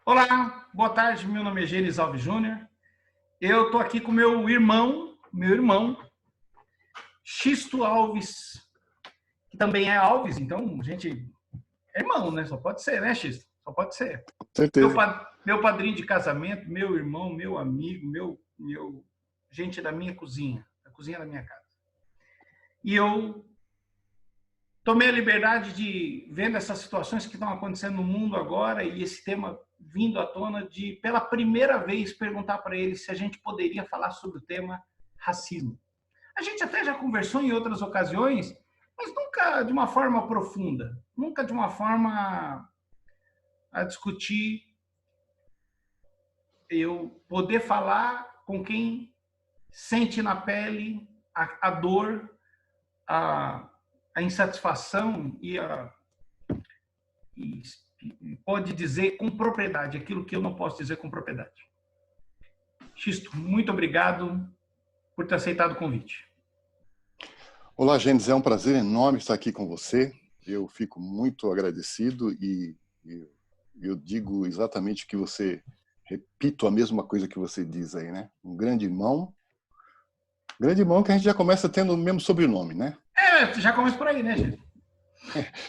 Olá, boa tarde. Meu nome é Gênesis Alves Júnior. Eu estou aqui com meu irmão, Xisto Alves, que também é Alves, então, gente, é irmão, né? Só pode ser, né, Xisto? Só pode ser. Com certeza. Meu padrinho de casamento, meu irmão, meu amigo, gente da minha cozinha, da cozinha da minha casa. E eu tomei a liberdade de, vendo essas situações que estão acontecendo no mundo agora e esse tema vindo à tona, de, pela primeira vez, perguntar para ele se a gente poderia falar sobre o tema racismo. A gente até já conversou em outras ocasiões, mas nunca de uma forma profunda, nunca de uma forma a discutir, eu poder falar com quem sente na pele a dor, a insatisfação e pode dizer com propriedade aquilo que eu não posso dizer com propriedade. Xisto, muito obrigado por ter aceitado o convite. Olá, Gênesis, é um prazer enorme estar aqui com você. Eu fico muito agradecido e eu digo exatamente o que você, repito a mesma coisa que você diz aí, né? Um grande irmão que a gente já começa tendo o mesmo sobrenome, né? Já começa por aí, né, gente?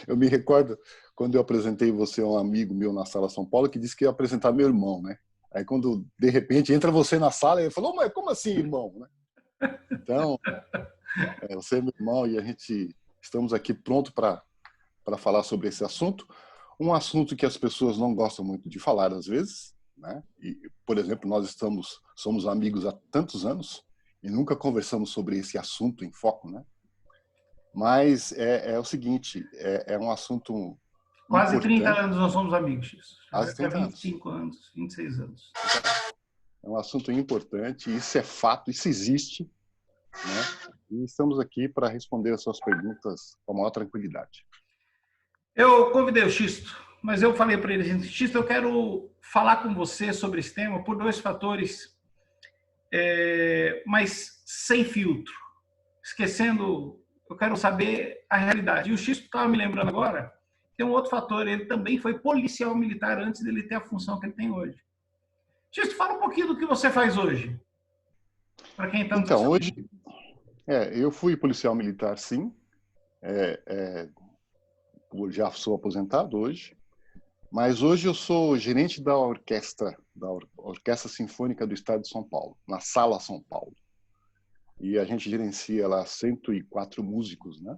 Eu me recordo quando eu apresentei você a um amigo meu na Sala São Paulo que disse que ia apresentar meu irmão, né? Aí quando, de repente, entra você na sala, ele falou, mas como assim, irmão? Então, você é meu irmão e a gente estamos aqui pronto para falar sobre esse assunto. Um assunto que as pessoas não gostam muito de falar às vezes, né? E, por exemplo, nós somos amigos há tantos anos e nunca conversamos sobre esse assunto em foco, né? Mas é o seguinte, é um assunto Quase 30 importante. anos nós somos amigos, Xisto. Já vai Quase para 30 anos. 25 anos, 26 anos. É um assunto importante, isso é fato, isso existe, né? E estamos aqui para responder as suas perguntas com a maior tranquilidade. Eu convidei o Xisto, mas eu falei para ele, Xisto, eu quero falar com você sobre esse tema por dois fatores, mas sem filtro, esquecendo, eu quero saber a realidade. E o Xisto estava me lembrando agora, tem um outro fator, ele também foi policial militar antes dele ter a função que ele tem hoje. Xisto, fala um pouquinho do que você faz hoje, para quem está nos Então, hoje, assistindo. eu fui policial militar, sim. Já sou aposentado hoje. Mas hoje eu sou gerente da Orquestra Sinfônica do Estado de São Paulo, na Sala São Paulo. E a gente gerencia lá 104 músicos, né?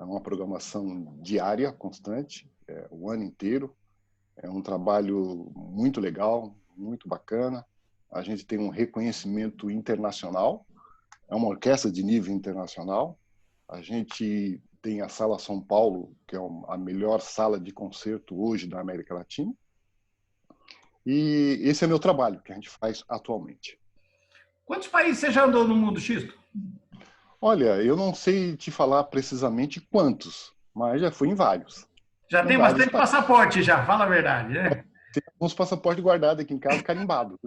É uma programação diária, constante, o ano inteiro. É um trabalho muito legal, muito bacana. A gente tem um reconhecimento internacional. É uma orquestra de nível internacional. A gente tem a Sala São Paulo, que é a melhor sala de concerto hoje da América Latina. E esse é meu trabalho, que a gente faz atualmente. Quantos países você já andou no mundo, Xisto? Olha, eu não sei te falar precisamente quantos, mas já fui em vários. Já Em tem vários bastante países. passaporte, já, fala a verdade, né? Tem alguns passaportes guardados aqui em casa, carimbado.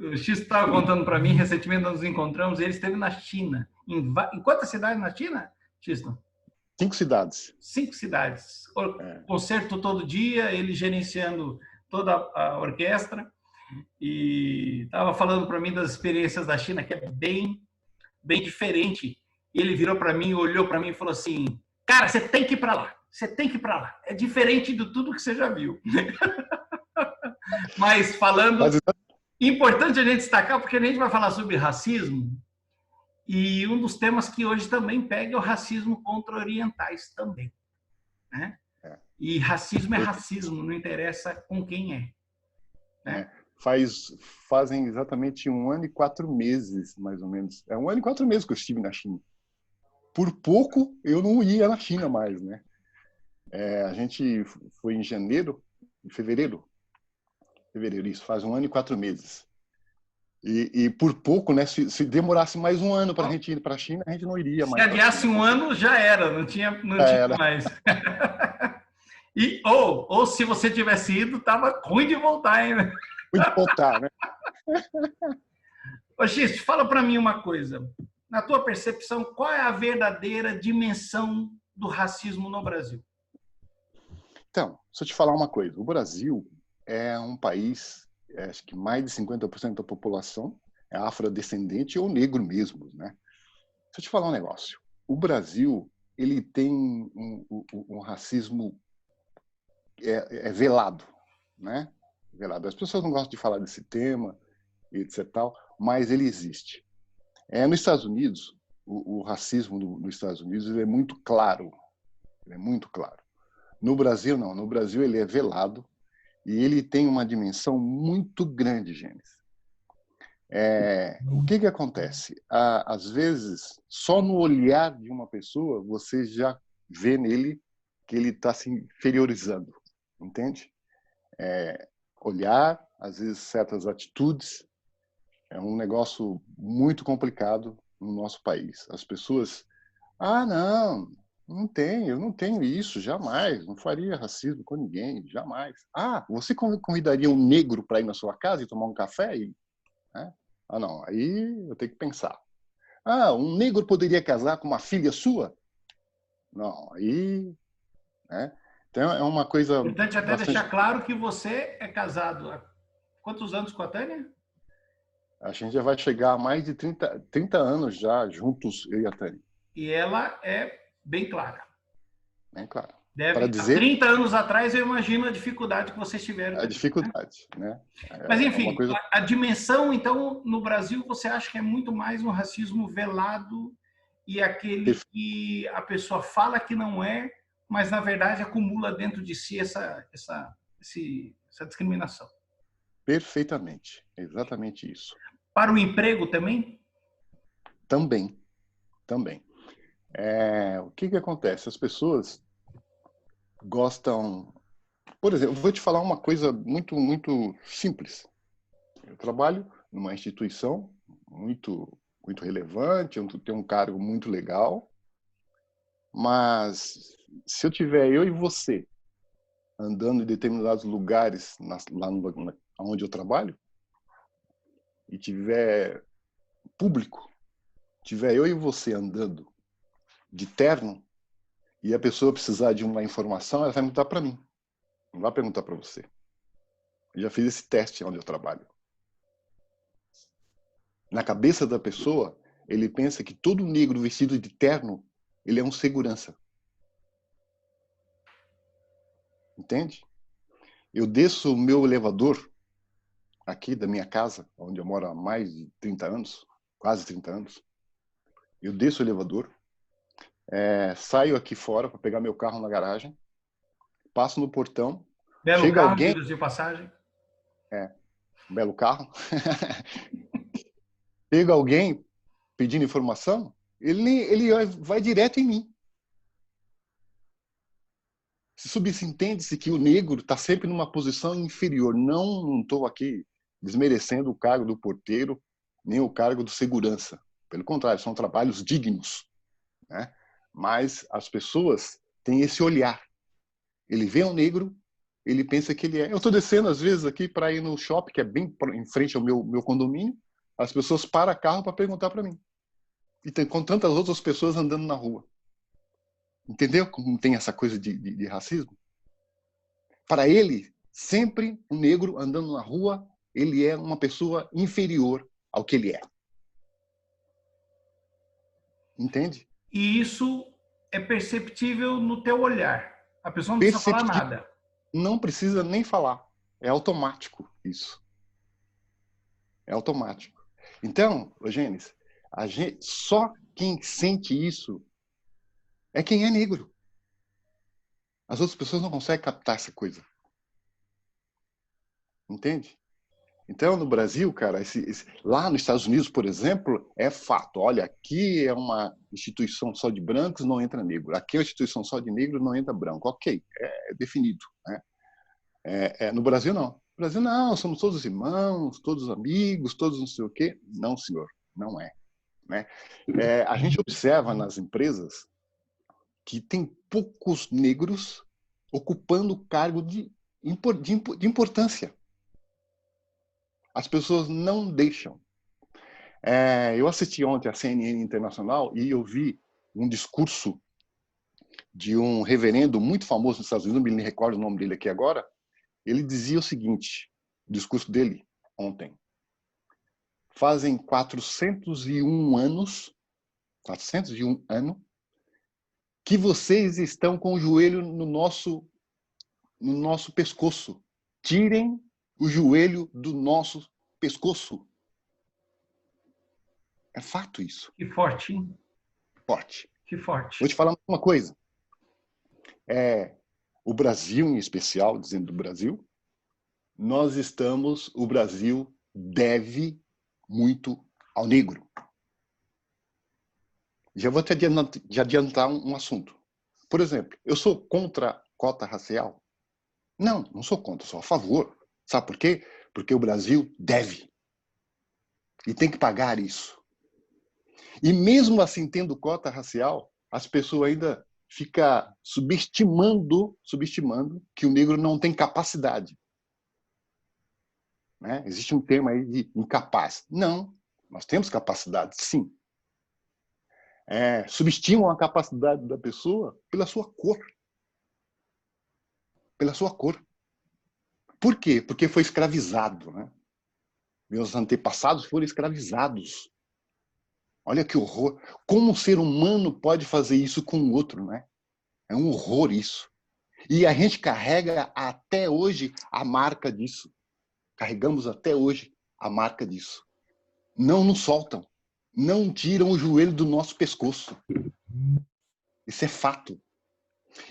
O Xisto estava contando para mim, recentemente nós nos encontramos, ele esteve na China. Em quantas cidades na China, Xisto? 5 cidades. 5 cidades. Concerto todo dia, ele gerenciando toda a orquestra. E estava falando para mim das experiências da China, que é bem, bem diferente. E ele virou para mim, olhou para mim e falou assim: cara, você tem que ir para lá. Você tem que ir para lá. É diferente de tudo que você já viu. Mas falando, importante a gente destacar, porque a gente vai falar sobre racismo, e um dos temas que hoje também pega é o racismo contra orientais também. Né? E racismo é racismo, não interessa com quem é. Né? Fazem exatamente 1 ano e 4 meses, mais ou menos. É 1 ano e 4 meses que eu estive na China. Por pouco eu não ia na China mais, né? A gente foi em fevereiro, isso faz 1 ano e 4 meses. E por pouco, né? Se demorasse mais 1 ano para a gente ir para a China, a gente não iria mais. Se adiasse 1 ano, já era, não tinha mais. Ou se você tivesse ido, estava ruim de voltar, hein? Ruim de voltar, né? Ô, Xisto, fala para mim uma coisa. Na tua percepção, qual é a verdadeira dimensão do racismo no Brasil? Então, se eu te falar uma coisa, o Brasil é um país, acho que mais de 50% da população é afrodescendente ou negro mesmo, né? Se eu te falar um negócio, o Brasil, ele tem um racismo velado, né? Velado. As pessoas não gostam de falar desse tema, etc. Tal, mas ele existe. Nos Estados Unidos, o racismo nos Estados Unidos ele é muito claro. Ele é muito claro. No Brasil, não. No Brasil, ele é velado e ele tem uma dimensão muito grande, Gênesis. O que acontece? Às vezes, só no olhar de uma pessoa, você já vê nele que ele está se inferiorizando, entende? Olhar, às vezes, certas atitudes, é um negócio muito complicado no nosso país. As pessoas, não, eu não tenho isso, jamais, não faria racismo com ninguém, jamais. Você convidaria um negro para ir na sua casa e tomar um café? Né? Não, aí eu tenho que pensar. Um negro poderia casar com uma filha sua? Não, aí... Né? Então é uma coisa Importante até bastante... deixar claro que você é casado há quantos anos com a Tânia? A gente já vai chegar a mais de 30 anos já juntos, eu e a Tânia. E ela é bem clara. Bem claro. Para Há dizer 30 anos atrás, eu imagino a dificuldade que vocês tiveram. a dificuldade, né? Mas, É uma enfim, coisa... a dimensão, então, no Brasil, você acha que é muito mais um racismo velado e aquele que a pessoa fala que não é, mas, na verdade, acumula dentro de si essa discriminação. Perfeitamente. Exatamente isso. Para o emprego também? Também. O que acontece? As pessoas gostam... Por exemplo, eu vou te falar uma coisa muito, muito simples. Eu trabalho numa instituição muito, muito relevante, eu tenho um cargo muito legal, mas se eu tiver eu e você andando em determinados lugares lá onde eu trabalho e tiver público, tiver eu e você andando de terno e a pessoa precisar de uma informação, ela vai perguntar para mim, não vai perguntar para você. Eu já fiz esse teste onde eu trabalho. Na cabeça da pessoa, ele pensa que todo negro vestido de terno, ele é um segurança. Entende? Eu desço o meu elevador aqui da minha casa, onde eu moro há mais de 30 anos, quase 30 anos. Eu desço o elevador, saio aqui fora para pegar meu carro na garagem, passo no portão, Belo chega carro, alguém... diga-se de passagem. Um belo carro. Chega alguém pedindo informação, ele vai direto em mim. Se subentende-se que o negro está sempre numa posição inferior. Não estou aqui desmerecendo o cargo do porteiro, nem o cargo do segurança. Pelo contrário, são trabalhos dignos, né? Mas as pessoas têm esse olhar. Ele vê um negro, ele pensa que ele é... Eu estou descendo, às vezes, aqui para ir no shopping, que é bem em frente ao meu condomínio, as pessoas param carro para perguntar para mim. E tem com tantas outras pessoas andando na rua. Entendeu como tem essa coisa de racismo? Para ele, sempre um negro andando na rua, ele é uma pessoa inferior ao que ele é. Entende? E isso é perceptível no teu olhar. A pessoa não precisa falar nada. Não precisa nem falar. É automático isso. É automático. Então, Eugênis, só quem sente isso é quem é negro. As outras pessoas não conseguem captar essa coisa. Entende? Então, no Brasil, cara, lá nos Estados Unidos, por exemplo, é fato. Olha, aqui é uma instituição só de brancos, não entra negro. Aqui é uma instituição só de negro, não entra branco. Ok, é definido. Né? No Brasil, não. No Brasil, não, somos todos irmãos, todos amigos, todos não sei o quê. Não, senhor, não é. Né? A gente observa nas empresas que tem poucos negros ocupando cargo de importância. As pessoas não deixam. Eu assisti ontem a CNN Internacional e eu vi um discurso de um reverendo muito famoso nos Estados Unidos, não me recordo o nome dele aqui agora. Ele dizia o seguinte, o discurso dele ontem: fazem 401 anos, 401 anos, que vocês estão com o joelho no nosso pescoço. Tirem o joelho do nosso pescoço. É fato isso. Que forte, hein? Forte. Que forte. Vou te falar uma coisa. O Brasil, em especial, dizendo do Brasil, o Brasil deve muito ao negro. Já vou te adiantar um assunto. Por exemplo, eu sou contra a cota racial? Não, não sou contra, sou a favor. Sabe por quê? Porque o Brasil deve. E tem que pagar isso. E mesmo assim, tendo cota racial, as pessoas ainda ficam subestimando que o negro não tem capacidade. Né? Existe um termo aí de incapaz. Não, nós temos capacidade, sim. Subestimam a capacidade da pessoa pela sua cor. Pela sua cor. Por quê? Porque foi escravizado. Né? Meus antepassados foram escravizados. Olha que horror. Como um ser humano pode fazer isso com o outro, né? É um horror isso. E a gente carrega até hoje a marca disso. Carregamos até hoje a marca disso. Não nos soltam. Não tiram o joelho do nosso pescoço. Isso é fato.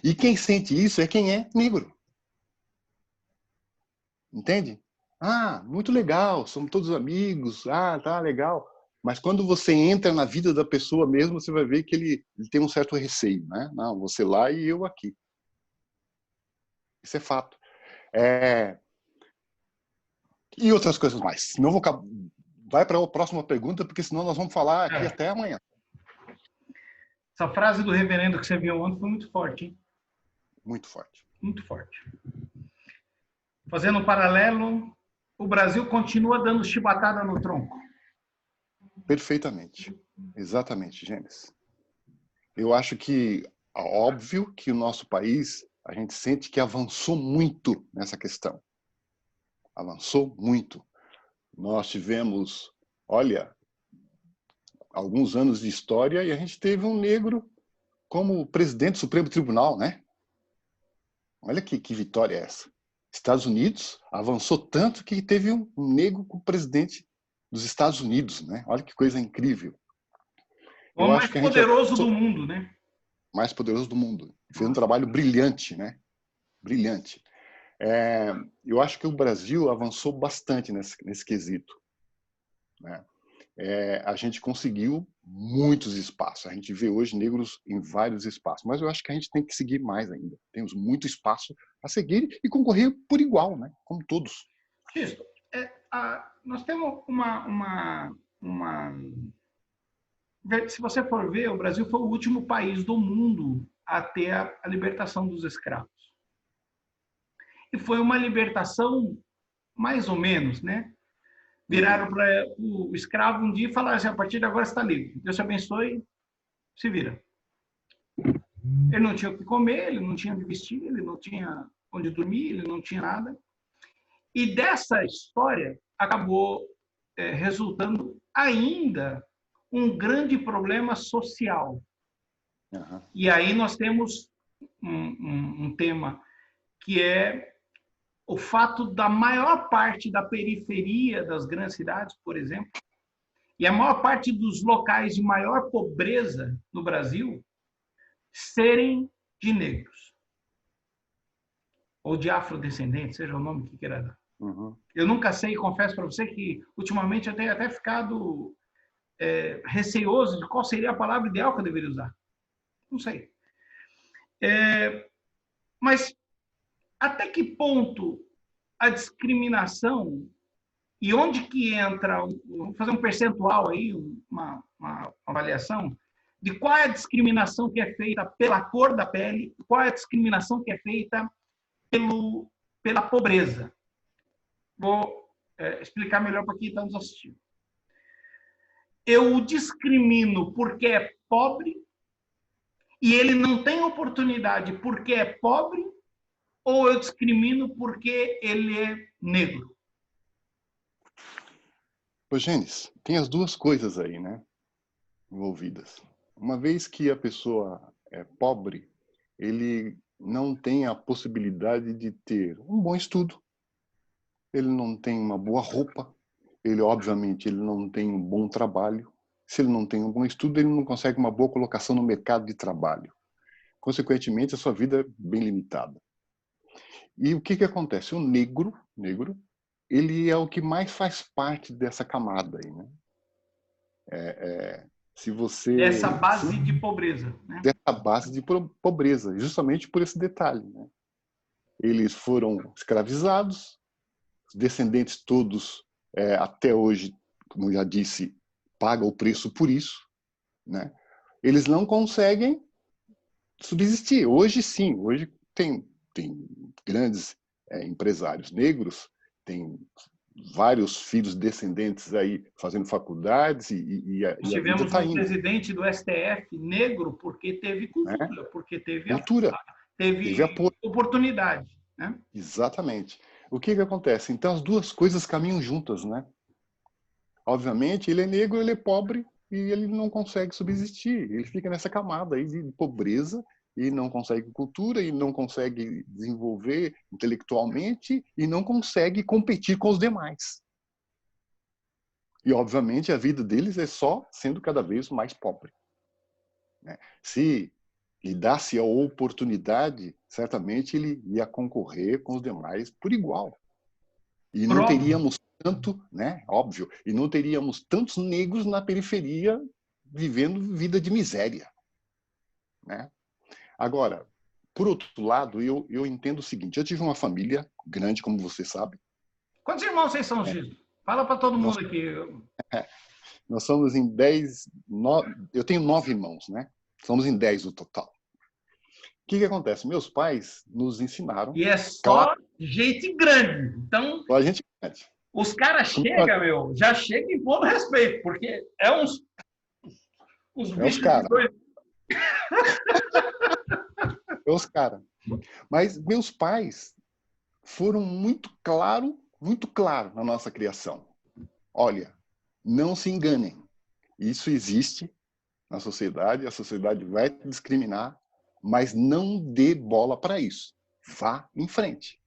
E quem sente isso é quem é negro. Entende? Ah, muito legal, somos todos amigos, tá legal. Mas quando você entra na vida da pessoa mesmo, você vai ver que ele tem um certo receio, né? Não, você lá e eu aqui. Isso é fato. E outras coisas mais. Não vou... Vai para a próxima pergunta, porque senão nós vamos falar aqui até amanhã. Essa frase do reverendo que você viu ontem foi muito forte, hein? Muito forte. Muito forte. Fazendo um paralelo, o Brasil continua dando chibatada no tronco. Perfeitamente. Exatamente, Gênesis. Eu acho que, óbvio que o nosso país, a gente sente que avançou muito nessa questão. Avançou muito. Nós tivemos, olha, alguns anos de história e a gente teve um negro como presidente do Supremo Tribunal, né? Olha que vitória é essa. Estados Unidos avançou tanto que teve um negro como presidente dos Estados Unidos, né? Olha que coisa incrível. O mais poderoso do mundo, né? Mais poderoso do mundo. Fez um trabalho brilhante, né? Brilhante. Eu acho que o Brasil avançou bastante nesse quesito. Né? A gente conseguiu muitos espaços. A gente vê hoje negros em vários espaços, mas eu acho que a gente tem que seguir mais ainda. Temos muito espaço a seguir e concorrer por igual, né? Como todos. Isso. Nós temos se você for ver, o Brasil foi o último país do mundo a ter a libertação dos escravos. E foi uma libertação mais ou menos, né? Viraram para o escravo um dia e falaram assim: a partir de agora você está livre. Deus te abençoe, se vira. Ele não tinha o que comer, ele não tinha o que vestir, ele não tinha onde dormir, ele não tinha nada. E dessa história acabou resultando ainda um grande problema social. Uhum. E aí nós temos um tema que é o fato da maior parte da periferia das grandes cidades, por exemplo, e a maior parte dos locais de maior pobreza no Brasil serem de negros. Ou de afrodescendentes, seja o nome que queira dar. Uhum. Eu nunca sei, confesso para você que ultimamente eu tenho até ficado receoso de qual seria a palavra ideal que eu deveria usar. Não sei. Mas até que ponto a discriminação e onde que entra, vamos fazer um percentual aí, uma avaliação, de qual é a discriminação que é feita pela cor da pele, qual é a discriminação que é feita pela pobreza. Vou explicar melhor para quem está nos assistindo. Eu o discrimino porque é pobre e ele não tem oportunidade porque é pobre, ou eu discrimino porque ele é negro? Ô, Gênesis, tem as duas coisas aí, né, envolvidas. Uma vez que a pessoa é pobre, ele não tem a possibilidade de ter um bom estudo, ele não tem uma boa roupa, ele, obviamente, ele não tem um bom trabalho. Se ele não tem um bom estudo, ele não consegue uma boa colocação no mercado de trabalho. Consequentemente, a sua vida é bem limitada. E o que que acontece? O negro, ele é o que mais faz parte dessa camada aí, né? Se Dessa você base de pobreza, né? dessa base de pobreza, justamente por esse detalhe, né? Eles foram escravizados, os descendentes todos até hoje, como eu já disse, pagam o preço por isso, né? Eles não conseguem subsistir. Hoje sim, hoje tem grandes empresários negros, tem vários filhos descendentes aí fazendo faculdades Nós e a vida tivemos está um indo, presidente do STF negro porque teve né? cultura, porque Cultura, teve teve apoio. oportunidade, né? Exatamente. O que que acontece? Então as duas coisas caminham juntas, né? Obviamente, ele é negro, ele é pobre e ele não consegue subsistir. Ele fica nessa camada aí de pobreza e não consegue cultura e não consegue desenvolver intelectualmente e não consegue competir com os demais. E, obviamente, a vida deles é só sendo cada vez mais pobre, né? Se lhe desse a oportunidade, certamente ele ia concorrer com os demais por igual. E não Prova. teríamos tanto, né? Óbvio, e não teríamos tantos negros na periferia vivendo vida de miséria, né? Agora, por outro lado, eu entendo o seguinte: eu tive uma família grande, como você sabe. Quantos irmãos vocês são, Giso? Fala para todo Nós, mundo aqui. nós somos em 10, eu tenho 9 irmãos, né? Somos em 10 no total. O que que acontece? Meus pais nos ensinaram, E é claro, só gente grande. Então, a gente os caras chegam, meu, já chegam em todo respeito, porque é uns é os bichos de caras, dois. é os caras. Mas meus pais foram muito claro na nossa criação. Olha, não se enganem. Isso existe na sociedade, a sociedade vai te discriminar, mas não dê bola para isso. Vá em frente.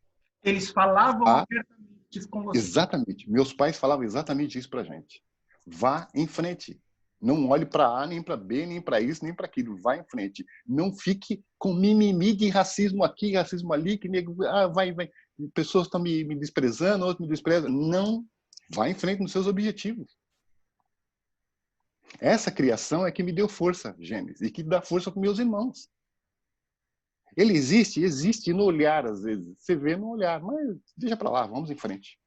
Eles falavam Vá, abertamente com você. exatamente. Meus pais falavam exatamente isso para gente. Vá em frente. Não olhe para A, nem para B, nem para isso, nem para aquilo. Vá em frente. Não fique com mimimi de racismo aqui, racismo ali, que nego, vai. Pessoas estão me desprezando, outros me desprezam. Não, vá em frente nos seus objetivos. Essa criação é que me deu força, Gênesis, e que dá força para meus irmãos. Ele existe no olhar, às vezes. Você vê no olhar, mas deixa para lá, vamos em frente.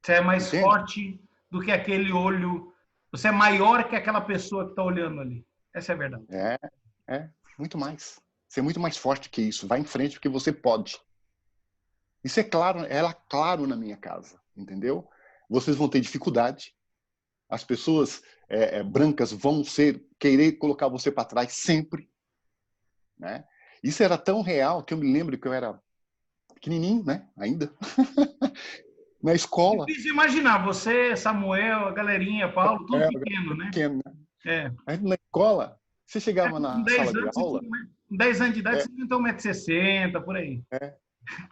Você é mais Entende? forte do que aquele olho. Você é maior que aquela pessoa que está olhando ali. Essa é a verdade. É, muito mais. Você é muito mais forte que isso. Vai em frente porque você pode. Isso é claro, claro na minha casa, entendeu? Vocês vão ter dificuldade. As pessoas brancas vão querer colocar você para trás sempre, né? Isso era tão real que eu me lembro que eu era pequenininho, né? Ainda na escola. Difícil imaginar. Você, Samuel, a galerinha, Paulo, tudo pequeno, né? Pequeno, né? É. Aí na escola, você chegava Com na 10 sala de anos, aula, com 10 anos de idade, é, você inventou 1,60 m, por aí.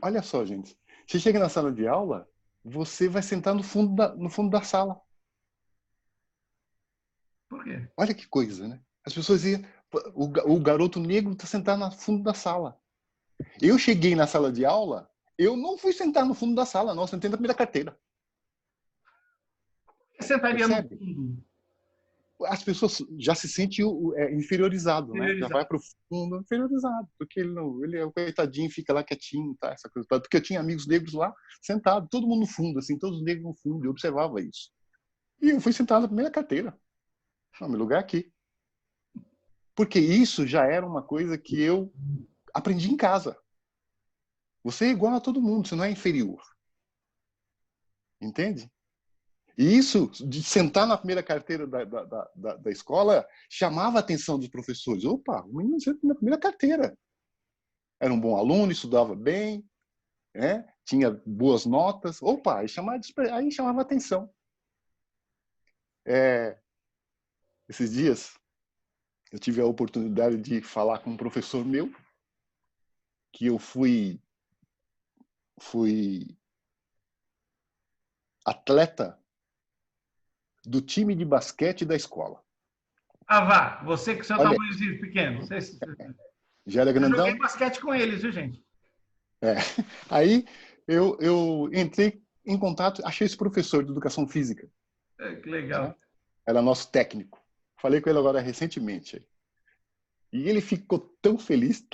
olha só, gente. Você chega na sala de aula, você vai sentar no fundo da sala. Por quê? Olha que coisa, né? As pessoas iam, o garoto negro está sentado no fundo da sala. Eu cheguei na sala de aula, eu não fui sentar no fundo da sala, não, sentei na primeira carteira. Você sentaria no Percebe? fundo, As pessoas já se sentem inferiorizado, né? Já vai interiorizado. para o fundo inferiorizado, porque ele é o coitadinho, fica lá quietinho, tá? Essa coisa toda. Porque eu tinha amigos negros lá, sentados, todo mundo no fundo, assim, todos os negros no fundo, eu observava isso. E eu fui sentado na primeira carteira. Não, meu lugar é aqui. Porque isso já era uma coisa que eu aprendi em casa. Você é igual a todo mundo, você não é inferior. Entende? E isso, de sentar na primeira carteira da escola, chamava a atenção dos professores. Opa, o menino senta na primeira carteira. Era um bom aluno, estudava bem, né? Tinha boas notas. Opa, aí chamava a atenção. Esses dias, eu tive a oportunidade de falar com um professor meu, que eu fui atleta do time de basquete da escola. Ah, vá, você com seu Olha, tamanhozinho pequeno. já era Eu joguei grandão? basquete com eles, viu, gente? É. Aí eu entrei em contato, achei esse professor de educação física. Que legal. Era nosso técnico. Falei com ele agora recentemente. E ele ficou tão feliz,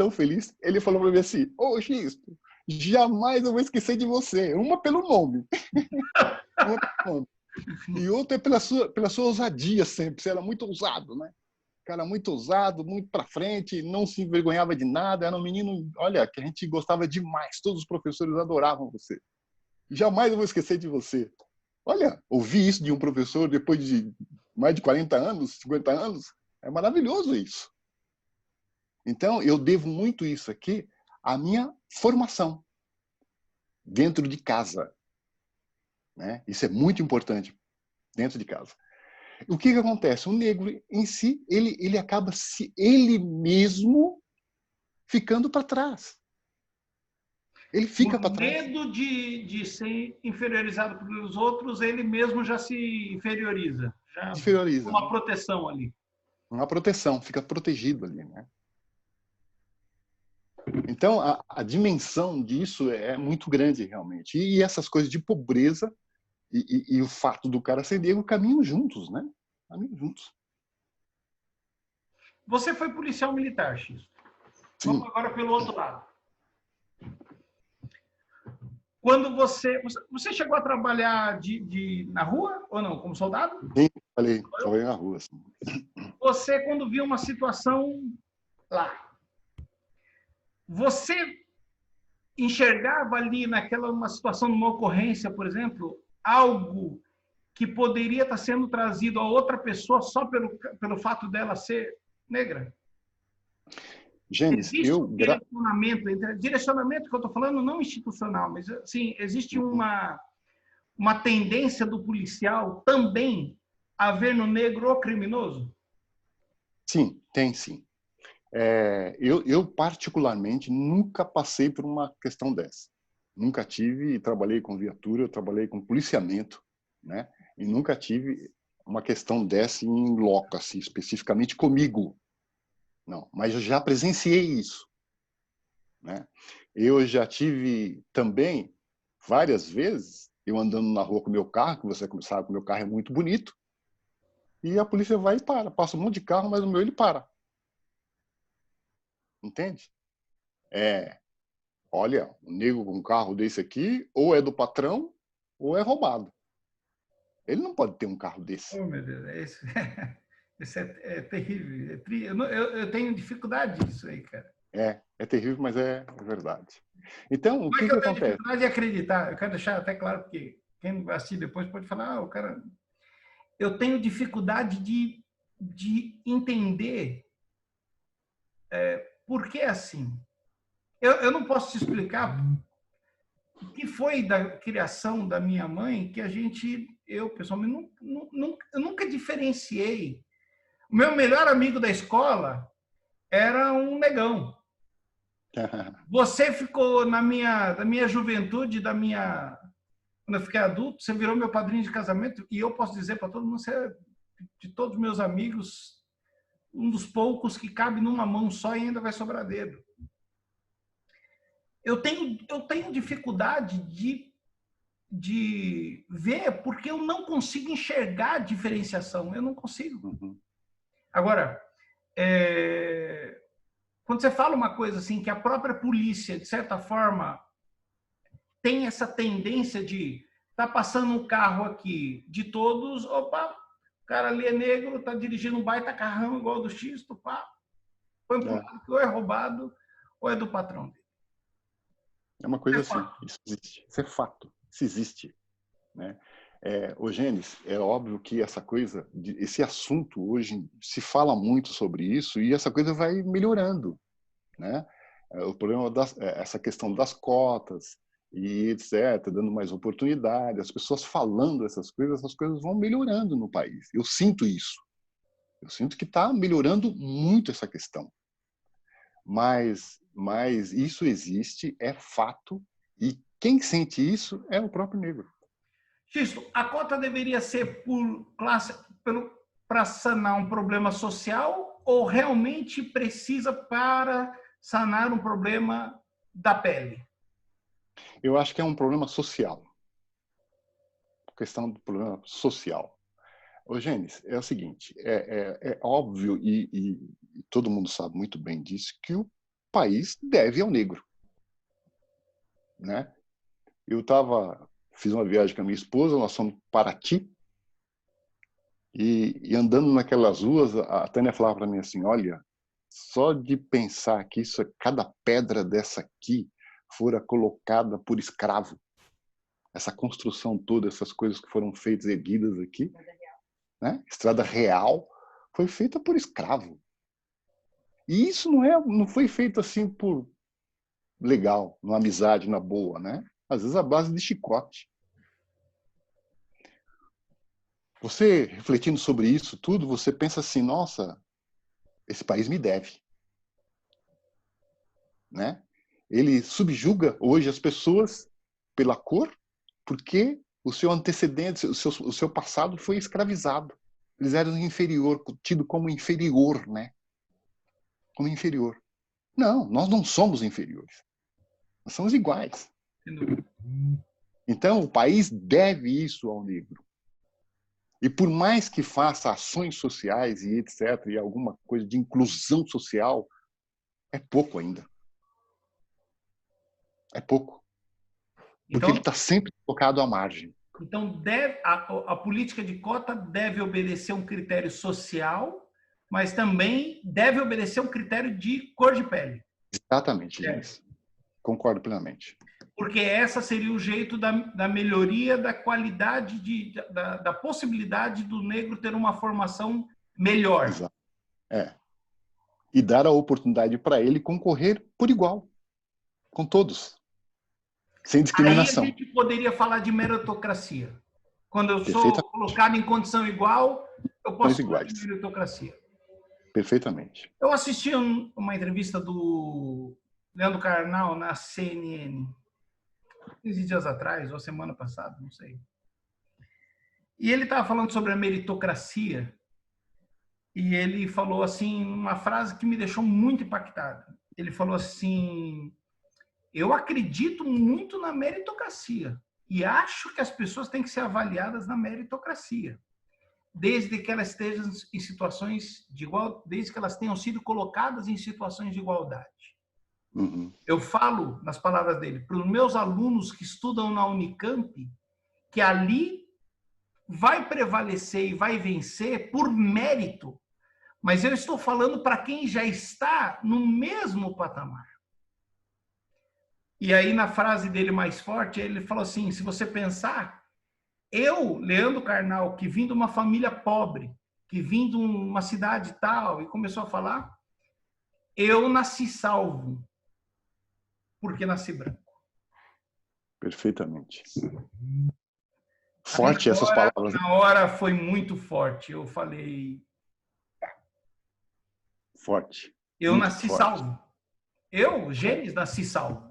ele falou para mim assim, ô Xisto, jamais eu vou esquecer de você. Uma pelo nome. Uma pelo nome. E outra é pela sua ousadia sempre. Você era muito ousado, né? Cara muito ousado, muito para frente, não se envergonhava de nada. Era um menino, olha, que a gente gostava demais. Todos os professores adoravam você. Jamais eu vou esquecer de você. Olha, ouvir isso de um professor depois de mais de 40 anos, 50 anos, é maravilhoso isso. Então, eu devo muito isso aqui à minha formação dentro de casa. Né? Isso é muito importante dentro de casa. O que acontece? O negro em si, ele acaba ele mesmo ficando para trás. Ele fica para Por trás. medo de ser inferiorizado pelos outros, ele mesmo já se inferioriza. Já Inferioriza. uma proteção ali. Uma proteção, fica protegido ali. Né? Então, a dimensão disso é muito grande, realmente. E essas coisas de pobreza e o fato do cara ser negro caminham juntos, né? Caminham juntos. Você foi policial militar, X. Vamos Sim. agora pelo outro lado. Quando você chegou a trabalhar na rua ou não, como soldado? Sim, trabalhei na rua. Assim. Você, quando viu uma situação lá, você enxergava ali naquela uma situação, numa ocorrência, por exemplo, algo que poderia estar sendo trazido a outra pessoa só pelo fato dela ser negra? Gênesis, Existe um direcionamento que eu estou falando, não institucional, mas assim, existe uma tendência do policial também a ver no negro o criminoso? Sim, tem sim. Eu, particularmente, nunca passei por uma questão dessa. Nunca tive, trabalhei com viatura, eu trabalhei com policiamento, né? E nunca tive uma questão dessa em loco, assim, especificamente comigo. Não, mas eu já presenciei isso. Né? Eu já tive também, várias vezes, eu andando na rua com o meu carro, que você sabe que o meu carro é muito bonito, e a polícia vai e para. Passa um monte de carro, mas o meu ele para. Entende? Olha, um negro com um carro desse aqui, ou é do patrão, ou é roubado. Ele não pode ter um carro desse. Oh, meu Deus, isso, isso é terrível. Eu tenho dificuldade disso aí, cara. É terrível, mas é verdade. Então, o Não é que que eu tenho acontece? dificuldade de acreditar. Eu quero deixar até claro, porque quem vai assistir depois pode falar, o cara... Eu tenho dificuldade de entender por que assim. Eu não posso te explicar o que foi da criação da minha mãe que eu pessoalmente, eu nunca diferenciei. O meu melhor amigo da escola era um negão. Você ficou da minha juventude, quando eu fiquei adulto, você virou meu padrinho de casamento e eu posso dizer para todo mundo, você é, de todos os meus amigos, um dos poucos que cabe numa mão só e ainda vai sobrar dedo. Eu tenho dificuldade de ver porque eu não consigo enxergar a diferenciação. Eu não consigo. Uhum. Agora, quando você fala uma coisa assim, que a própria polícia, de certa forma, tem essa tendência de tá passando um carro aqui de todos, opa, o cara ali é negro, tá dirigindo um baita carrão igual do X, pá, põe pro lado que ou é roubado ou é do patrão dele. É uma coisa assim, isso existe. Isso é fato, isso existe. Né? Ô Gênesis, é óbvio que essa coisa, esse assunto hoje se fala muito sobre isso e essa coisa vai melhorando, né? O problema essa questão das cotas e etc, dando mais oportunidade, as pessoas falando essas coisas vão melhorando no país. Eu sinto isso. Eu sinto que está melhorando muito essa questão. Mas isso existe, é fato, e quem sente isso é o próprio negro. Xisto, a cota deveria ser por classe, para sanar um problema social ou realmente precisa para sanar um problema da pele? Eu acho que é um problema social. Questão do problema social. Ô, Gênesis, é o seguinte, é óbvio e todo mundo sabe muito bem disso que o país deve ao negro, né? Fiz uma viagem com a minha esposa, nós fomos para Paraty, e andando naquelas ruas, a Tânia falava para mim assim, olha, só de pensar que cada pedra dessa aqui fora colocada por escravo, essa construção toda, essas coisas que foram feitas, erguidas aqui, né? Estrada real, foi feita por escravo. E isso não foi feito assim por legal, numa amizade, na boa, né? Às vezes a base de chicote. Você, refletindo sobre isso tudo, você pensa assim, nossa, esse país me deve. Né? Ele subjuga hoje as pessoas pela cor, porque o seu antecedente, o seu passado foi escravizado. Eles eram inferior, tido como inferior, né? Como inferior. Não, nós não somos inferiores. Nós somos iguais. Então, o país deve isso ao negro. E por mais que faça ações sociais e etc., e alguma coisa de inclusão social, é pouco ainda. É pouco. Porque Então, ele está sempre colocado à margem. Então, a política de cota deve obedecer um critério social, mas também deve obedecer um critério de cor de pele. Exatamente, Gênesis. Concordo plenamente. Porque essa seria o jeito da melhoria da qualidade, da possibilidade do negro ter uma formação melhor. Exato. E dar a oportunidade para ele concorrer por igual, com todos, sem discriminação. Aí a gente poderia falar de meritocracia. Quando eu sou colocado em condição igual, eu posso falar de meritocracia. Perfeitamente. Eu assisti uma entrevista do Leandro Carnal na CNN, 15 dias atrás, ou semana passada, não sei. E ele estava falando sobre a meritocracia, e ele falou assim uma frase que me deixou muito impactado. Ele falou assim: eu acredito muito na meritocracia e acho que as pessoas têm que ser avaliadas na meritocracia, desde que elas estejam em situações de igual, desde que elas tenham sido colocadas em situações de igualdade. Uhum. Eu falo, nas palavras dele, para os meus alunos que estudam na Unicamp, que ali vai prevalecer e vai vencer por mérito, mas eu estou falando para quem já está no mesmo patamar. E aí, na frase dele mais forte, ele falou assim, se você pensar, eu, Leandro Carnal, que vim de uma família pobre, que vim de uma cidade tal, e começou a falar, eu nasci salvo, porque nasci branco. Perfeitamente. Forte essas palavras. Na hora foi muito forte. Eu falei... Forte. Eu nasci salvo. Eu, Gênesis, nasci salvo.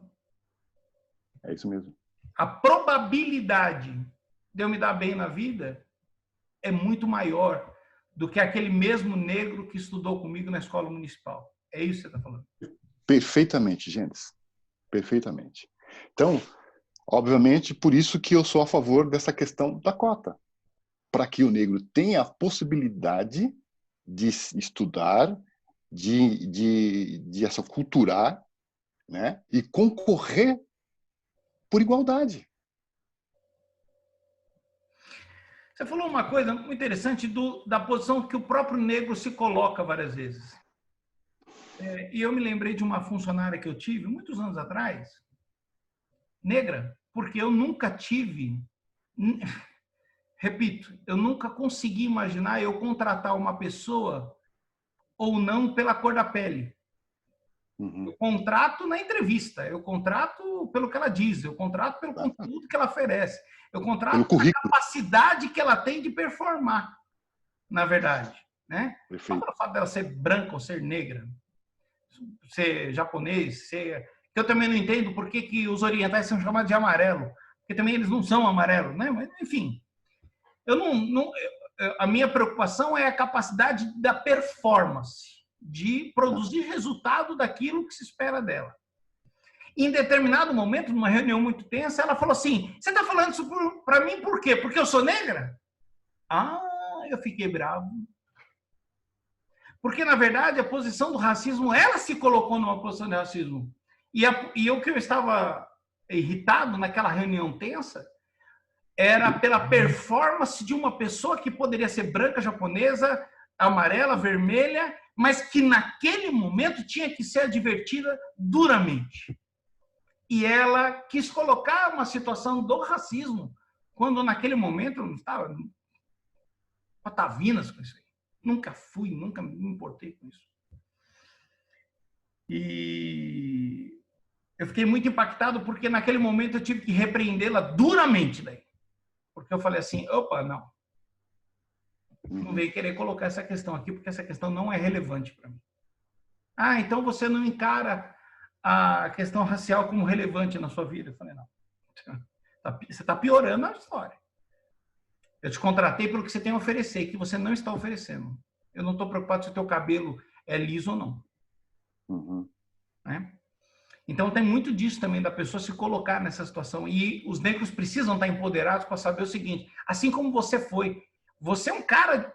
É isso mesmo. A probabilidade de eu me dar bem na vida é muito maior do que aquele mesmo negro que estudou comigo na escola municipal. É isso que você está falando? Perfeitamente, Gênesis. Perfeitamente. Então, obviamente, por isso que eu sou a favor dessa questão da cota. Para que o negro tenha a possibilidade de estudar, de se aculturar, né? E concorrer por igualdade. Você falou uma coisa muito interessante da posição que o próprio negro se coloca várias vezes. E eu me lembrei de uma funcionária que eu tive muitos anos atrás, negra, porque eu nunca tive repito, eu nunca consegui imaginar eu contratar uma pessoa ou não pela cor da pele. Eu contrato na entrevista, eu contrato pelo que ela diz, eu contrato pelo conteúdo que ela oferece, eu Pelo contrato pela currículo. capacidade que ela tem de performar, na verdade, né? Só Perfeito. pelo fato dela ser branca ou ser negra, ser japonês, ser... Eu também não entendo por que, que os orientais são chamados de amarelo, porque também eles não são amarelos, né? Mas, enfim, eu não, a minha preocupação é a capacidade da performance, de produzir resultado daquilo que se espera dela. Em determinado momento, numa reunião muito tensa, ela falou assim: você está falando isso para mim por quê? Porque eu sou negra? Ah, eu fiquei bravo. Porque, na verdade, a posição do racismo, ela se colocou numa posição de racismo. E o que eu estava irritado naquela reunião tensa era pela performance de uma pessoa que poderia ser branca, japonesa, amarela, vermelha, mas que naquele momento tinha que ser advertida duramente. E ela quis colocar uma situação do racismo, quando naquele momento eu não estava patavinas com isso aí. Nunca fui, nunca me importei com isso. E eu fiquei muito impactado porque naquele momento eu tive que repreendê-la duramente daí. Porque eu falei assim, opa, não. Não veio querer colocar essa questão aqui, porque essa questão não é relevante para mim. Ah, então você não encara a questão racial como relevante na sua vida? Eu falei, não. Você está piorando a história. Eu te contratei pelo que você tem a oferecer, que você não está oferecendo. Eu não estou preocupado se o teu cabelo é liso ou não. Né? Então tem muito disso também, da pessoa se colocar nessa situação. E os negros precisam estar empoderados para saber o seguinte, assim como você foi, você é um cara,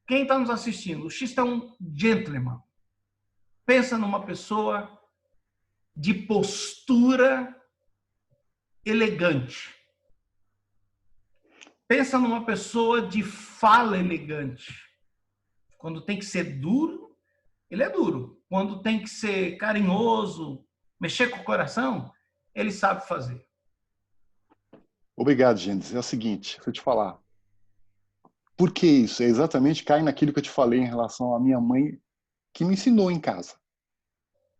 quem está nos assistindo, o X é um gentleman. Pensa numa pessoa de postura elegante. Pensa numa pessoa de fala elegante. Quando tem que ser duro, ele é duro. Quando tem que ser carinhoso, mexer com o coração, ele sabe fazer. Obrigado, Gênesis. É o seguinte, deixa eu te falar. Por que isso? É exatamente cai naquilo que eu te falei em relação à minha mãe, que me ensinou em casa,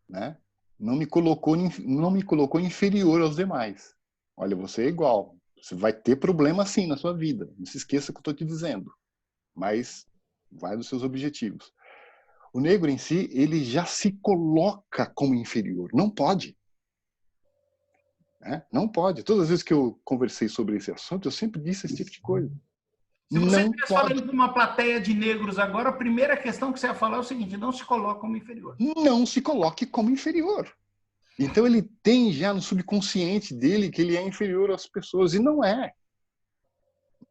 né? Não me colocou inferior aos demais. Olha, você é igual. Você vai ter problema sim na sua vida. Não se esqueça que eu estou te dizendo. Mas vai dos seus objetivos. O negro em si, ele já se coloca como inferior. Não pode. Né? Não pode. Todas as vezes que eu conversei sobre esse assunto, eu sempre disse esse tipo de coisa. Se você Não estivesse pode. falando com uma plateia de negros agora, a primeira questão que você ia falar é o seguinte: não se coloca como inferior. Não se coloque como inferior. Então ele tem já no subconsciente dele que ele é inferior às pessoas, e não é.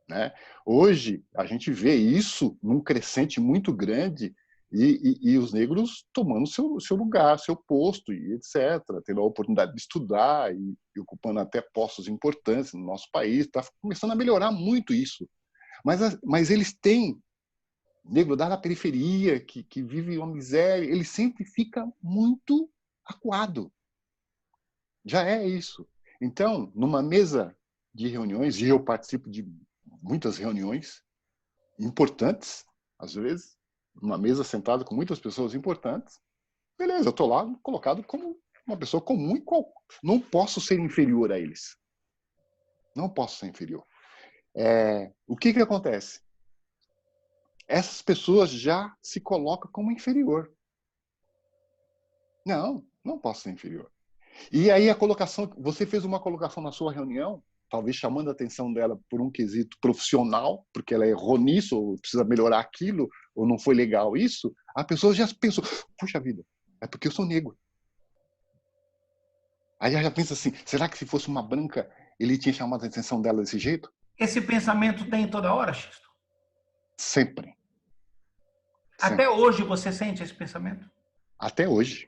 Né? Hoje a gente vê isso num crescente muito grande e os negros tomando seu lugar, seu posto, e etc., tendo a oportunidade de estudar e ocupando até postos importantes no nosso país. Está começando a melhorar muito isso. Mas eles têm, negro da periferia, que vive uma miséria, ele sempre fica muito acuado. Já é isso. Então, numa mesa de reuniões, e eu participo de muitas reuniões importantes, às vezes, numa mesa sentada com muitas pessoas importantes, beleza, eu estou lá colocado como uma pessoa comum e não posso ser inferior a eles. Não posso ser inferior. O que acontece? Essas pessoas já se colocam como inferior. Não posso ser inferior. E aí a colocação, você fez uma colocação na sua reunião, talvez chamando a atenção dela por um quesito profissional, porque ela errou nisso, ou precisa melhorar aquilo, ou não foi legal isso, a pessoa já pensou, puxa vida, é porque eu sou negro. Aí ela já pensa assim, será que se fosse uma branca, ele tinha chamado a atenção dela desse jeito? Esse pensamento tem toda hora, Xisto? Sempre. Até Sempre. hoje você sente esse pensamento? Até hoje.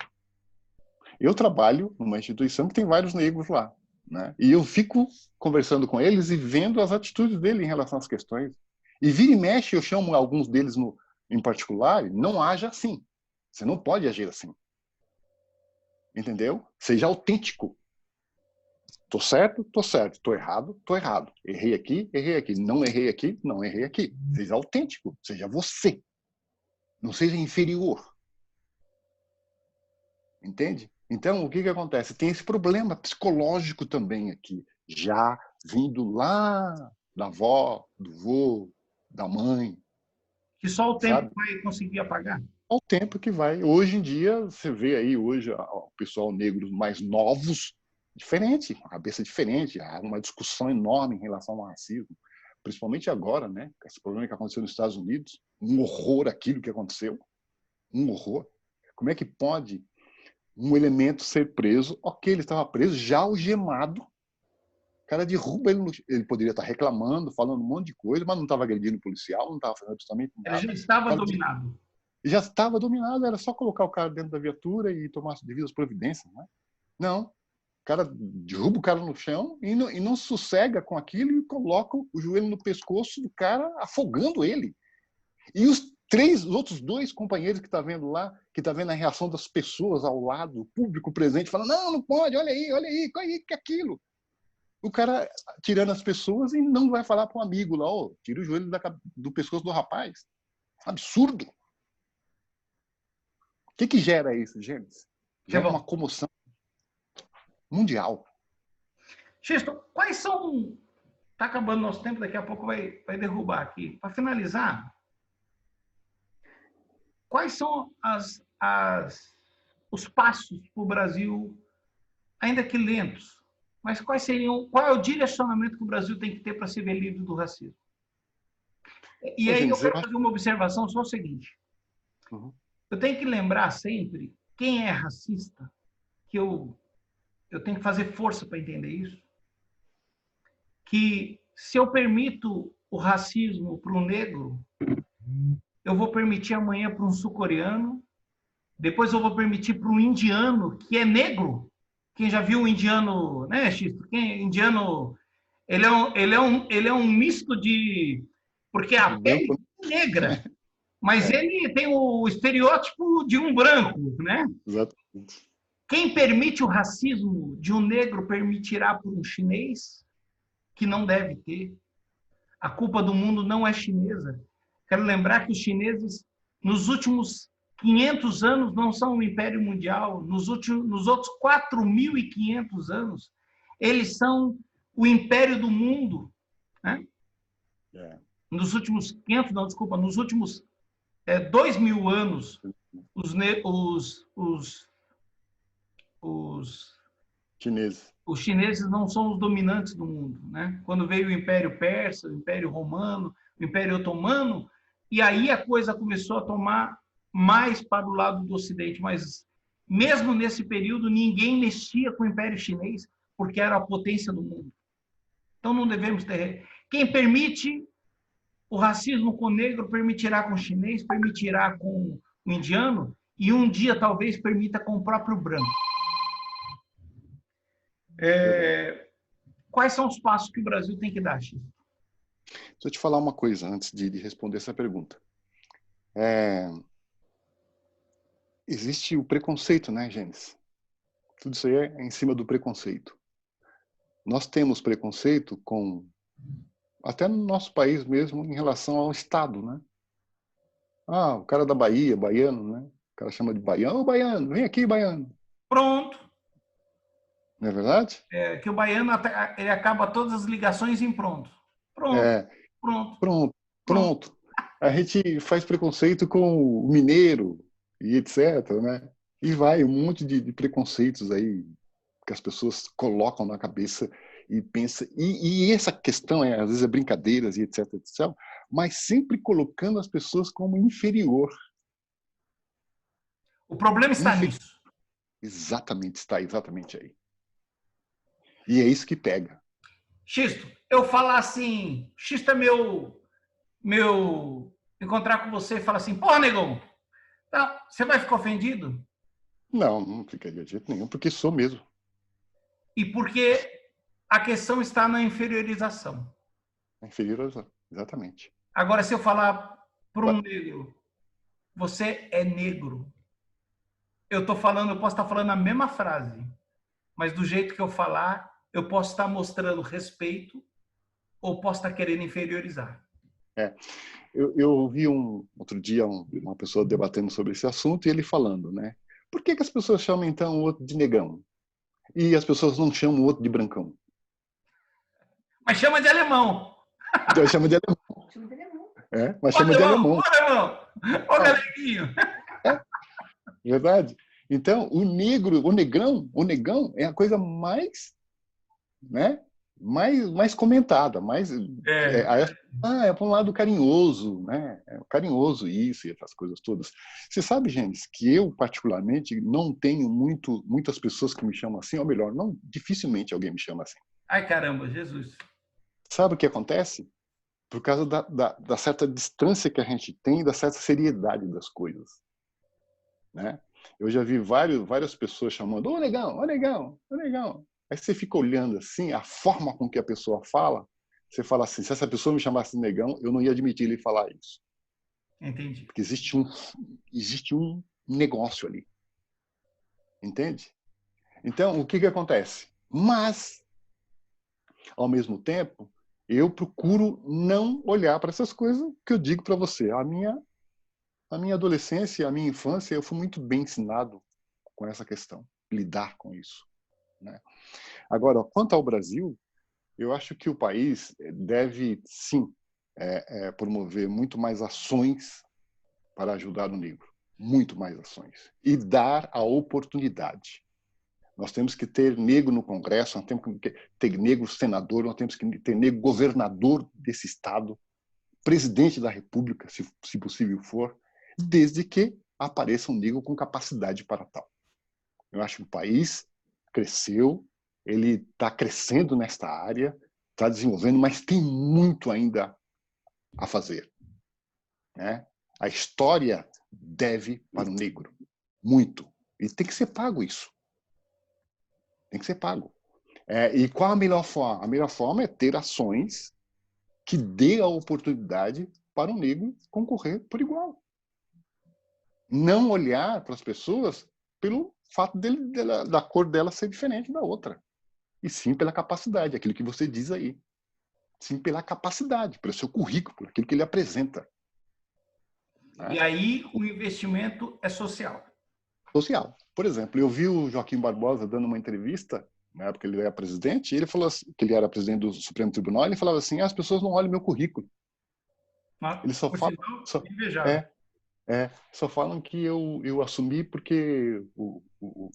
Eu trabalho numa instituição que tem vários negros lá, né? E eu fico conversando com eles e vendo as atitudes dele em relação às questões. E vira e mexe, eu chamo alguns deles em particular, não haja assim. Você não pode agir assim. Entendeu? Seja autêntico. Tô certo? Tô certo. Tô errado? Tô errado. Errei aqui? Errei aqui. Não errei aqui? Não errei aqui. Seja autêntico. Seja você. Não seja inferior. Entende? Então, o que acontece? Tem esse problema psicológico também aqui, já vindo lá da avó, do vô, da mãe, Que só o tempo sabe? vai conseguir apagar. Ao tempo que vai. Hoje em dia, você vê aí hoje o pessoal negro mais novos, diferente, uma cabeça diferente, há uma discussão enorme em relação ao racismo, principalmente agora, né? Esse problema que aconteceu nos Estados Unidos, um horror aquilo que aconteceu, um horror. Como é que pode um elemento ser preso? Ok, ele estava preso, já algemado. O cara derruba ele, ele poderia estar reclamando, falando um monte de coisa, mas não estava agredindo o policial, não estava fazendo absolutamente Ele já nada. estava dominado. Já estava dominado, era só colocar o cara dentro da viatura e tomar as devidas providências, né? Não, o cara derruba o cara no chão e não sossega com aquilo e coloca o joelho no pescoço do cara, afogando ele. E os outros dois companheiros que tá vendo lá, que tá vendo a reação das pessoas ao lado, o público presente, falando, não, não pode, olha aí, que é aquilo? O cara tirando as pessoas e não vai falar para um amigo lá, oh, tira o joelho do pescoço do rapaz. Absurdo. O que gera isso, gente? Gera uma comoção mundial. Xisto, quais são... Está acabando nosso tempo, daqui a pouco vai derrubar aqui. Para finalizar, quais são os passos para o Brasil, ainda que lentos, mas qual é o direcionamento que o Brasil tem que ter para se ver livre do racismo? E aí eu quero fazer uma observação só o seguinte. Eu tenho que lembrar sempre quem é racista, que eu tenho que fazer força para entender isso, que se eu permito o racismo para um negro, eu vou permitir amanhã para um sul-coreano, depois eu vou permitir para um indiano que é negro. Quem já viu um indiano, né, Xisto? Indiano, ele é um misto de... Porque a pele é negra, mas ele tem o estereótipo de um branco, né? Exatamente. Quem permite o racismo de um negro permitirá por um chinês, que não deve ter. A culpa do mundo não é chinesa. Quero lembrar que os chineses, nos últimos 500 anos, não são o Império Mundial. Nos outros 4.500 anos, eles são o Império do Mundo. Né? Nos últimos 500, não, desculpa, nos últimos 2.000 anos, os chineses não são os dominantes do mundo, né? Quando veio o Império Persa, o Império Romano, o Império Otomano, e aí a coisa começou a tomar mais para o lado do Ocidente, mas mesmo nesse período ninguém mexia com o Império Chinês, porque era a potência do mundo. Então não devemos ter... Quem permite o racismo com o negro permitirá com o chinês, permitirá com o indiano, e um dia talvez permita com o próprio branco. Quais são os passos que o Brasil tem que dar, Chico? Deixa eu te falar uma coisa antes de responder essa pergunta. Existe o preconceito, né, Gênesis? Tudo isso aí é em cima do preconceito. Nós temos preconceito até no nosso país mesmo, em relação ao Estado, né? Ah, o cara da Bahia, baiano, né? O cara chama de baiano. Ô, baiano, vem aqui, baiano. Pronto. Não é verdade? Que o baiano ele acaba todas as ligações em pronto. Pronto. Pronto. A gente faz preconceito com o mineiro e etc, né? E vai um monte de preconceitos aí que as pessoas colocam na cabeça e pensa e essa questão às vezes é brincadeiras e etc, mas sempre colocando as pessoas como inferior. O problema está nisso. Exatamente, está exatamente aí. E é isso que pega. Xisto, eu falar assim, Xisto é encontrar com você e falar assim, porra, negão, tá, você vai ficar ofendido? Não ficaria de jeito nenhum, porque sou mesmo. E porque a questão está na inferiorização. Inferiorização, exatamente. Agora, se eu falar para um negro, você é negro, eu posso estar falando a mesma frase, mas do jeito que eu falar, eu posso estar mostrando respeito ou posso estar querendo inferiorizar. Eu ouvi outro dia uma pessoa debatendo sobre esse assunto e ele falando, né? Por que as pessoas chamam então o outro de negão? E as pessoas não chamam o outro de brancão? Mas chama de alemão. Então, chama de alemão. Mas Ô, chama de alemão, alemão. ô, alemão, ô, galeguinho. Verdade? Então, o negão é a coisa mais, né? Mais comentada, é para um lado carinhoso, né? É carinhoso isso e essas coisas todas. Você sabe, gente, que eu particularmente não tenho muitas pessoas que me chamam assim, ou melhor, não dificilmente alguém me chama assim. Ai, caramba, Jesus. Sabe o que acontece? Por causa da certa distância que a gente tem, da certa seriedade das coisas, né? Eu já vi várias pessoas chamando, ô negão, ô negão, ô negão. Aí você fica olhando assim, a forma com que a pessoa fala, você fala assim, se essa pessoa me chamasse de negão, eu não ia admitir ele falar isso. Entendi. Porque existe um negócio ali. Entende? Então, o que acontece? Mas, ao mesmo tempo, eu procuro não olhar para essas coisas que eu digo para você. A minha adolescência, a minha infância, eu fui muito bem ensinado com essa questão, lidar com isso, né? Agora, quanto ao Brasil, eu acho que o país deve, sim, promover muito mais ações para ajudar o negro, muito mais ações, e dar a oportunidade. Nós temos que ter negro no Congresso, nós temos que ter negro senador, nós temos que ter negro governador desse estado, presidente da República, se possível for, desde que apareça um negro com capacidade para tal. Eu acho que o país cresceu, ele está crescendo nesta área, está desenvolvendo, mas tem muito ainda a fazer, né? A história deve para o negro, muito. E tem que ser pago isso. Tem que ser pago. E qual a melhor forma? A melhor forma é ter ações que dê a oportunidade para o negro concorrer por igual. Não olhar para as pessoas pelo fato da cor dela ser diferente da outra. E sim pela capacidade, aquilo que você diz aí. Sim pela capacidade, pelo seu currículo, por aquilo que ele apresenta. E aí o investimento é social. Social. Por exemplo, eu vi o Joaquim Barbosa dando uma entrevista, na época ele era presidente, e ele falou assim, que ele era presidente do Supremo Tribunal, e ele falava assim, as pessoas não olham meu currículo. Eles só falam... Só falam que eu assumi porque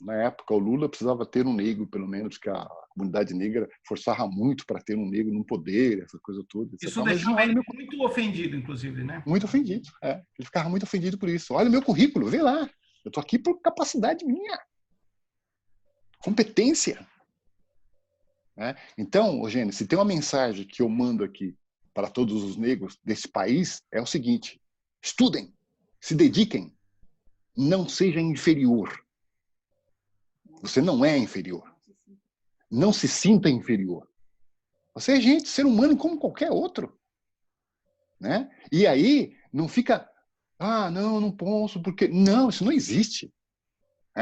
na época o Lula precisava ter um negro, pelo menos, que a comunidade negra forçava muito para ter um negro no poder, essa coisa toda. Isso deixava ele muito ofendido, inclusive, né? Muito ofendido, Ele ficava muito ofendido por isso. Olha o meu currículo, vê lá. Eu estou aqui por capacidade minha. Competência. Né? Então, Eugênio, se tem uma mensagem que eu mando aqui para todos os negros desse país, é o seguinte: estudem, se dediquem, não seja inferior. Você não é inferior. Não se sinta inferior. Você é gente, ser humano como qualquer outro. Né? E aí, não fica, não posso, porque... Não, isso não existe.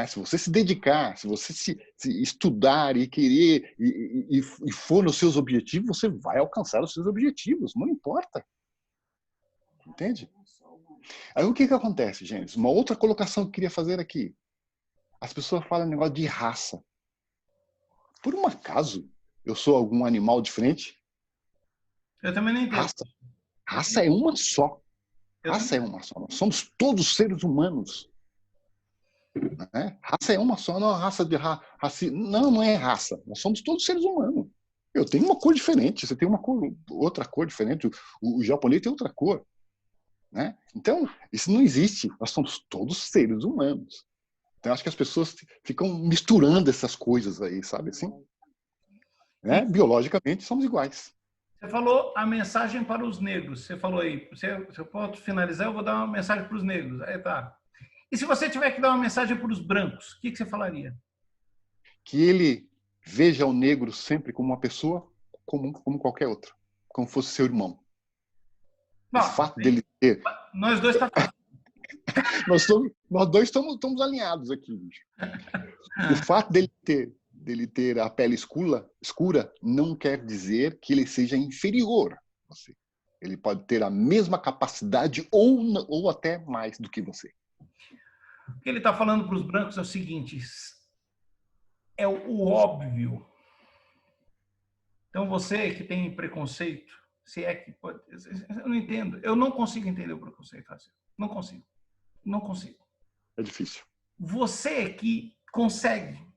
Se você se dedicar, se você se estudar e querer e for nos seus objetivos, você vai alcançar os seus objetivos, não importa. Entende? Aí o que acontece, gente? Uma outra colocação que eu queria fazer aqui. As pessoas falam negócio de raça. Por um acaso, eu sou algum animal diferente? Eu também não entendo. Raça é uma só. Raça é uma só. Nós somos todos seres humanos. Né? Raça é uma só, não é raça de não é raça. Nós somos todos seres humanos. Eu tenho uma cor diferente, você tem outra cor diferente, o japonês tem outra cor. Né? Então, isso não existe. Nós somos todos seres humanos. Então, acho que as pessoas ficam misturando essas coisas aí, sabe assim? Né? Biologicamente, somos iguais. Você falou a mensagem para os negros. Você falou aí, se eu posso finalizar, eu vou dar uma mensagem para os negros. Aí tá. E se você tiver que dar uma mensagem para os brancos, o que você falaria? Que ele veja o negro sempre como uma pessoa comum, como qualquer outra. Como fosse seu irmão. Não, o fato dele ter... Nós dois tá fácil. Nós dois estamos alinhados aqui. O fato dele dele ter a pele escura não quer dizer que ele seja inferior a você. Ele pode ter a mesma capacidade ou até mais do que você. O que ele está falando para os brancos é o seguinte: é o óbvio. Então, você que tem preconceito, se é que pode... Eu não entendo. Eu não consigo entender o preconceito racial. Não consigo. Não consigo. É difícil. Você que consegue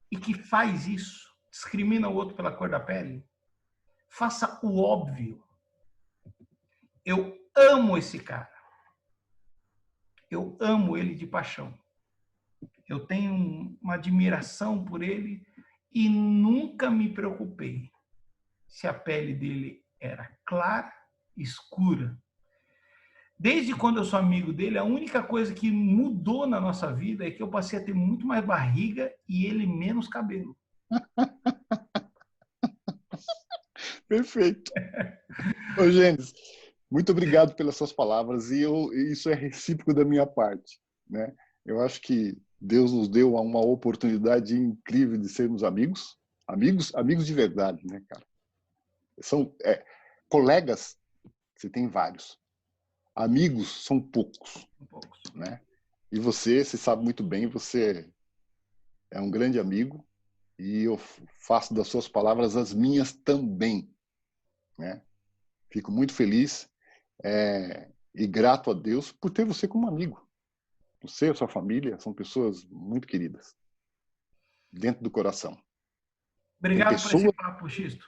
e que faz isso, discrimina o outro pela cor da pele, faça o óbvio. Eu amo esse cara. Eu amo ele de paixão. Eu tenho uma admiração por ele e nunca me preocupei se a pele dele era clara, escura. Desde quando eu sou amigo dele, a única coisa que mudou na nossa vida é que eu passei a ter muito mais barriga e ele menos cabelo. Perfeito. Ô, Gênesis, muito obrigado pelas suas palavras e isso é recíproco da minha parte, né? Eu acho que Deus nos deu uma oportunidade incrível de sermos amigos, amigos de verdade, né, cara? São colegas, você tem vários. Amigos são poucos, né? E você sabe muito bem, você é um grande amigo e eu faço das suas palavras as minhas também, né? Fico muito feliz e grato a Deus por ter você como amigo. Você e a sua família são pessoas muito queridas, dentro do coração. Obrigado por esse papo, Xisto.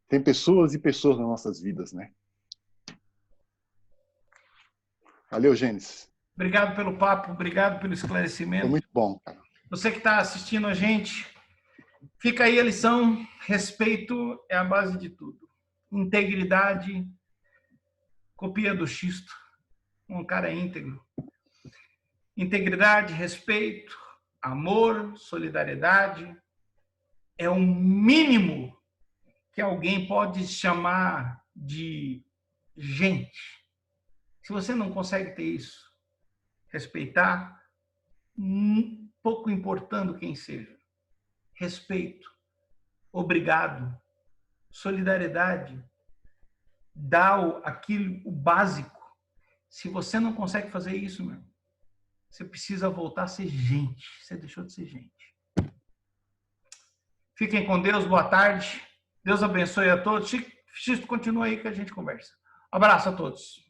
Tem pessoas e pessoas nas nossas vidas, né? Valeu, Gênesis. Obrigado pelo papo, obrigado pelo Foi esclarecimento. muito bom, cara. Você que está assistindo a gente, fica aí a lição: respeito é a base de tudo. Integridade, copia do Xisto, um cara íntegro. Integridade, respeito, amor, solidariedade é o mínimo que alguém pode chamar de gente. Se você não consegue ter isso, respeitar, pouco importando quem seja. Respeito, obrigado, solidariedade, dá o básico. Se você não consegue fazer isso, meu, você precisa voltar a ser gente. Você deixou de ser gente. Fiquem com Deus, boa tarde. Deus abençoe a todos. Xisto, continua aí que a gente conversa. Abraço a todos.